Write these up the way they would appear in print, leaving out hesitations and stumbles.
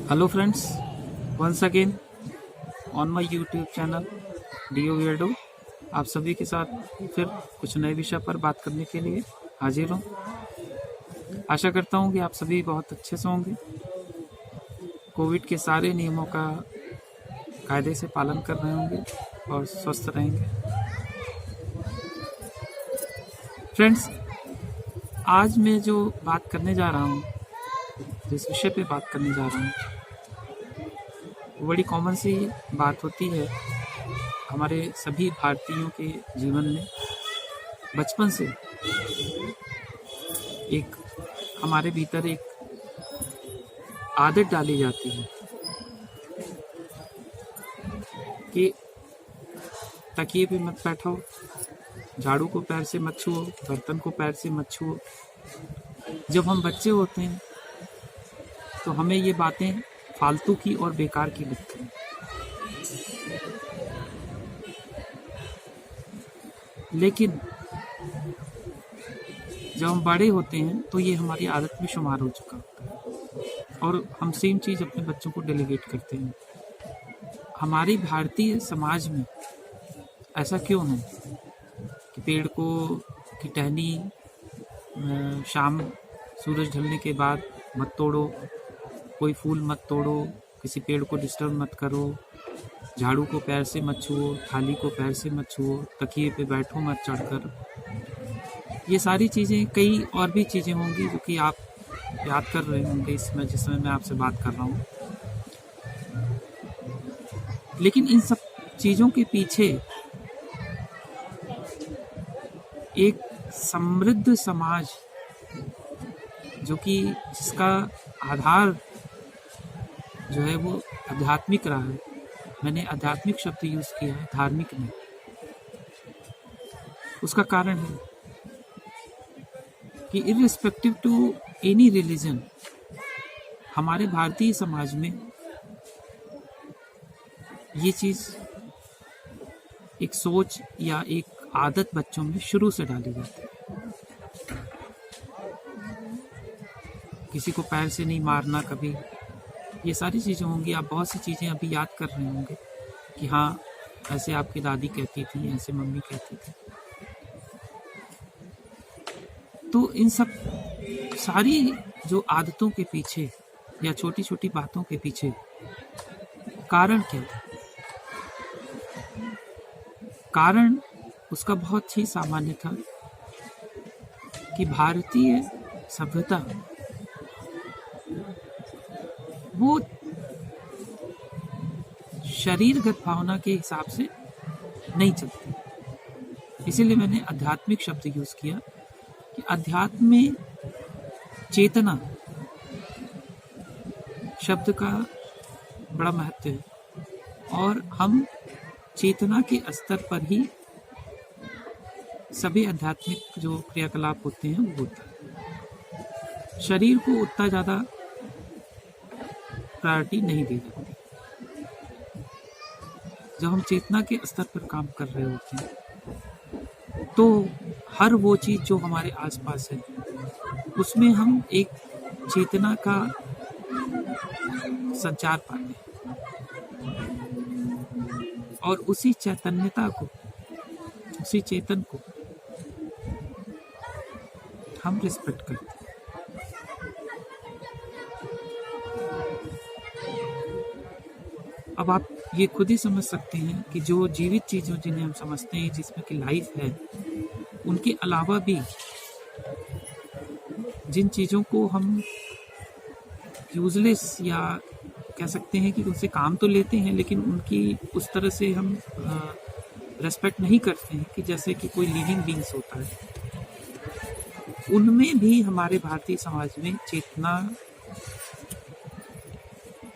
Hello friends, once again on my YouTube channel Dio Weirdo। आप सभी के साथ फिर कुछ नए विषय पर बात करने के लिए हाजिर हूँ। आशा करता हूँ कि आप सभी बहुत अच्छे से होंगे, कोविड के सारे नियमों का कायदे से पालन कर रहे होंगे और स्वस्थ रहेंगे। फ्रेंड्स, आज मैं जो बात करने जा रहा हूँ, जिस विषय पे बात करने जा रहा हूँ, वो बड़ी कॉमन सी बात होती है हमारे सभी भारतीयों के जीवन में। बचपन से एक हमारे भीतर एक आदत डाली जाती है कि तकिए पे मत बैठो, झाड़ू को पैर से मत छुओ, बर्तन को पैर से मत छुओ। जब हम बच्चे होते हैं तो हमें ये बातें फालतू की और बेकार की लगती हैं, लेकिन जब हम बड़े होते हैं तो ये हमारी आदत में शुमार हो चुका होता है और हम सेम चीज़ अपने बच्चों को डेलीगेट करते हैं। हमारी भारतीय समाज में ऐसा क्यों है कि पेड़ को की टहनी शाम सूरज ढलने के बाद मत तोड़ो, कोई फूल मत तोड़ो, किसी पेड़ को डिस्टर्ब मत करो, झाड़ू को पैर से मत छुओ, थाली को पैर से मत छुओ, तकिए पे बैठो मत चढ़कर। ये सारी चीज़ें, कई और भी चीज़ें होंगी जो कि आप याद कर रहे होंगे इस समय जिस समय मैं आपसे बात कर रहा हूँ। लेकिन इन सब चीज़ों के पीछे एक समृद्ध समाज जो कि जिसका आधार जो है वो आध्यात्मिक रहा है। मैंने आध्यात्मिक शब्द यूज़ किया है, धार्मिक नहीं। उसका कारण है कि इररिस्पेक्टिव टू एनी रिलीजन, हमारे भारतीय समाज में ये चीज़ एक सोच या एक आदत बच्चों में शुरू से डाली जाती है। किसी को पैर से नहीं मारना कभी, ये सारी चीज़ें होंगी। आप बहुत सी चीज़ें अभी याद कर रहे होंगे कि हाँ, ऐसे आपकी दादी कहती थी, ऐसे मम्मी कहती थी। तो इन सब सारी जो आदतों के पीछे या छोटी छोटी बातों के पीछे कारण क्या था? कारण उसका बहुत ही सामान्य था कि भारतीय सभ्यता वो शरीरगत भावना के हिसाब से नहीं चलती। इसीलिए मैंने आध्यात्मिक शब्द यूज किया कि अध्यात्म में चेतना शब्द का बड़ा महत्व है और हम चेतना के स्तर पर ही सभी आध्यात्मिक जो क्रियाकलाप होते हैं वो होता है। शरीर को उतना ज़्यादा प्रायोरिटी नहीं दी जाती। जब हम चेतना के स्तर पर काम कर रहे होते हैं तो हर वो चीज़ जो हमारे आसपास है उसमें हम एक चेतना का संचार पाते हैं और उसी चैतन्यता को, उसी चेतन को हम रिस्पेक्ट करते हैं। अब आप ये खुद ही समझ सकते हैं कि जो जीवित चीज़ों जिन्हें हम समझते हैं, जिसमें कि लाइफ है, उनके अलावा भी जिन चीज़ों को हम यूजलेस या कह सकते हैं कि उनसे काम तो लेते हैं लेकिन उनकी उस तरह से हम रेस्पेक्ट नहीं करते हैं कि जैसे कि कोई लिविंग बींग्स होता है, उनमें भी हमारे भारतीय समाज में चेतना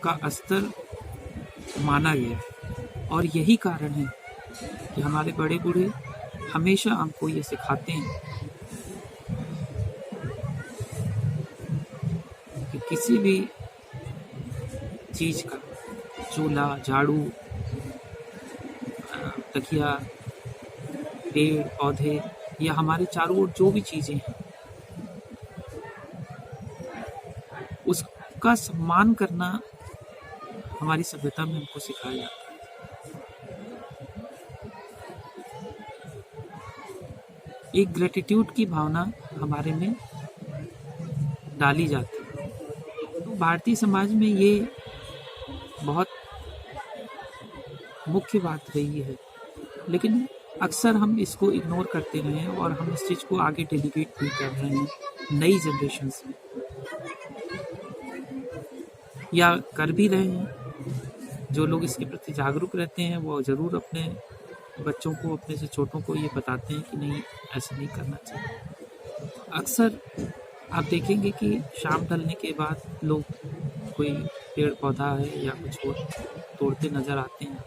का स्तर माना गया है। और यही कारण है कि हमारे बड़े बूढ़े हमेशा हमको ये सिखाते हैं कि किसी भी चीज़ का, चूल्हा, झाड़ू, तकिया, पेड़ पौधे या हमारे चारों ओर जो भी चीज़ें हैं, उसका सम्मान करना हमारी सभ्यता में हमको सिखाया जाता है। एक ग्रेटिट्यूड की भावना हमारे में डाली जाती है। तो भारतीय समाज में ये बहुत मुख्य बात रही है, लेकिन अक्सर हम इसको इग्नोर करते रहे हैं और हम इस चीज़ को आगे डेलीगेट भी कर रहे हैं नई जनरेशन्स में, या कर भी रहे हैं। जो लोग इसके प्रति जागरूक रहते हैं वो ज़रूर अपने बच्चों को, अपने से छोटों को ये बताते हैं कि नहीं, ऐसा नहीं करना चाहिए। अक्सर आप देखेंगे कि शाम ढलने के बाद लोग कोई पेड़ पौधा है या कुछ और तोड़ते नज़र आते हैं,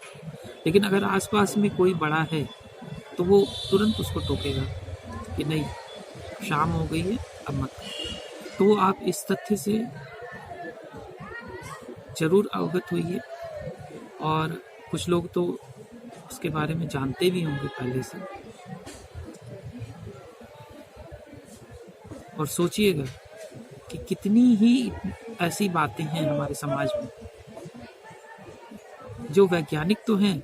लेकिन अगर आसपास में कोई बड़ा है तो वो तुरंत उसको टोकेगा कि नहीं, शाम हो गई है, अब मत। तो आप इस तथ्य से ज़रूर अवगत होइए, और कुछ लोग तो उसके बारे में जानते भी होंगे पहले से। और सोचिएगा कि कितनी ही ऐसी बातें हैं हमारे समाज में जो वैज्ञानिक तो हैं,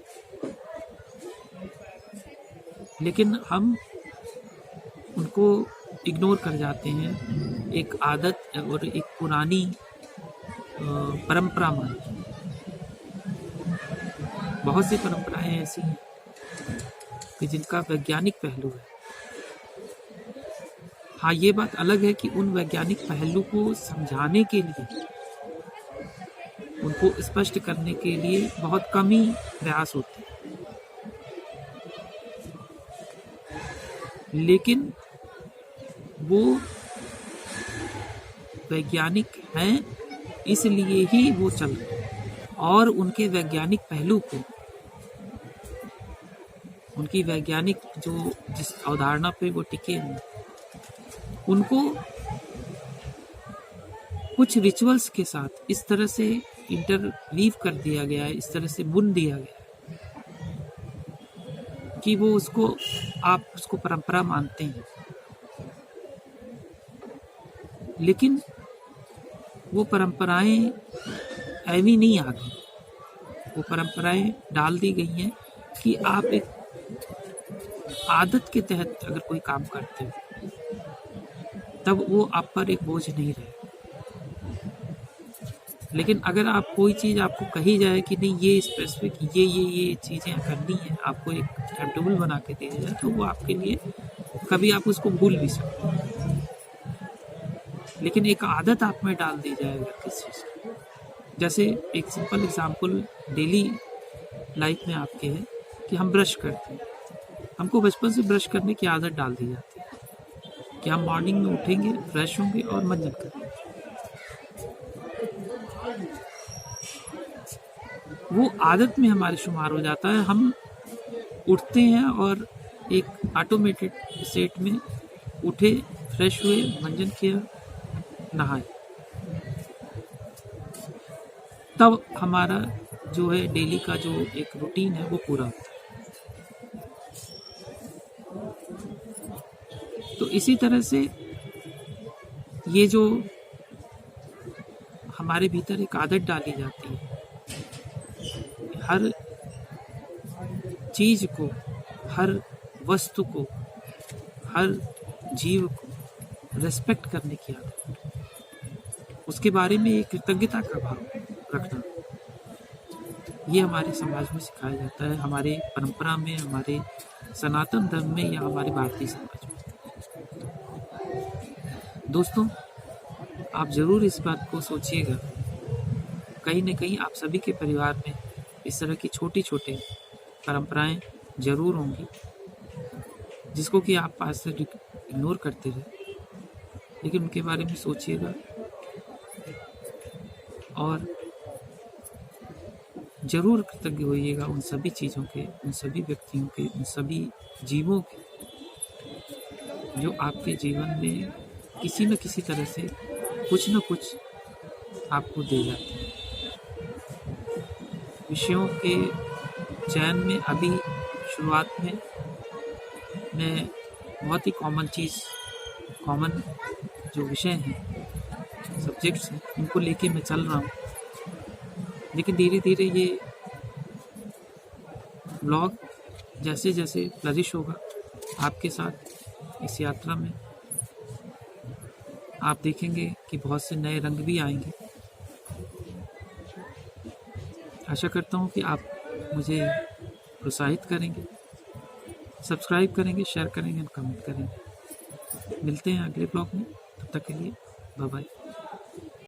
लेकिन हम उनको इग्नोर कर जाते हैं एक आदत और एक पुरानी परंपरा मान। बहुत सी परंपराएं ऐसी हैं कि जिनका वैज्ञानिक पहलू है। हाँ, ये बात अलग है कि उन वैज्ञानिक पहलू को समझाने के लिए, उनको स्पष्ट करने के लिए बहुत कम ही प्रयास होते हैं, लेकिन वो वैज्ञानिक हैं इसलिए ही वो चल रहे हैं, और उनके वैज्ञानिक पहलू को, उनकी वैज्ञानिक जो जिस अवधारणा पे वो टिके हैं, उनको कुछ रिचुअल्स के साथ इस तरह से इंटरवीव कर दिया गया है, इस तरह से बुन दिया गया है कि वो उसको, आप उसको परंपरा मानते हैं, लेकिन वो परंपराएं ऐवी नहीं आ गई। वो परंपराएं डाल दी गई हैं कि आप एक आदत के तहत अगर कोई काम करते हो तब वो आप पर एक बोझ नहीं रहे। लेकिन अगर आप कोई चीज़ आपको कही जाए कि नहीं, ये स्पेसिफिक ये चीज़ें करनी है, आपको एक टाइम टेबल बना के दिया जाए, तो वो आपके लिए कभी आप उसको भूल भी सकते हैं। लेकिन एक आदत आप में डाल दी जाए अगर किसी चीज़ की, जैसे एक सिंपल एग्जांपल डेली लाइफ में आपके है कि हम ब्रश करते हैं, हमको बचपन से ब्रश करने की आदत डाल दी जाती है कि हम मॉर्निंग में उठेंगे, फ्रेश होंगे और मंजन करेंगे। वो आदत में हमारे शुमार हो जाता है। हम उठते हैं और एक ऑटोमेटेड स्टेट में उठे, फ्रेश हुए, मंजन किया, नहाए, तब हमारा जो है डेली का जो एक रूटीन है वो पूरा होता है। तो इसी तरह से ये जो हमारे भीतर एक आदत डाली जाती है, हर चीज को, हर वस्तु को, हर जीव को रेस्पेक्ट करने की आदत, उसके बारे में एक कृतज्ञता का भाव रखना, ये हमारे समाज में सिखाया जाता है, हमारे परंपरा में, हमारे सनातन धर्म में, या हमारे भारतीय समाज में। दोस्तों, आप ज़रूर इस बात को सोचिएगा, कहीं न कहीं आप सभी के परिवार में इस तरह की छोटी छोटी परंपराएं ज़रूर होंगी जिसको कि आप पास से इग्नोर करते रहे, लेकिन उनके बारे में सोचिएगा और ज़रूर कृतज्ञ होइएगा उन सभी चीज़ों के, उन सभी व्यक्तियों के, उन सभी जीवों के जो आपके जीवन में किसी न किसी तरह से कुछ न कुछ आपको दे जाते हैं। विषयों के चयन में अभी शुरुआत में मैं बहुत ही कॉमन जो विषय हैं, सब्जेक्ट्स हैं, उनको लेके मैं चल रहा हूँ। लेकिन धीरे धीरे ये ब्लॉग जैसे जैसे फ्लरिश होगा आपके साथ इस यात्रा में, आप देखेंगे कि बहुत से नए रंग भी आएंगे। आशा करता हूँ कि आप मुझे प्रोत्साहित करेंगे, सब्सक्राइब करेंगे, शेयर करेंगे और कमेंट करेंगे। मिलते हैं अगले ब्लॉग में, तब तक के लिए बाय बाय।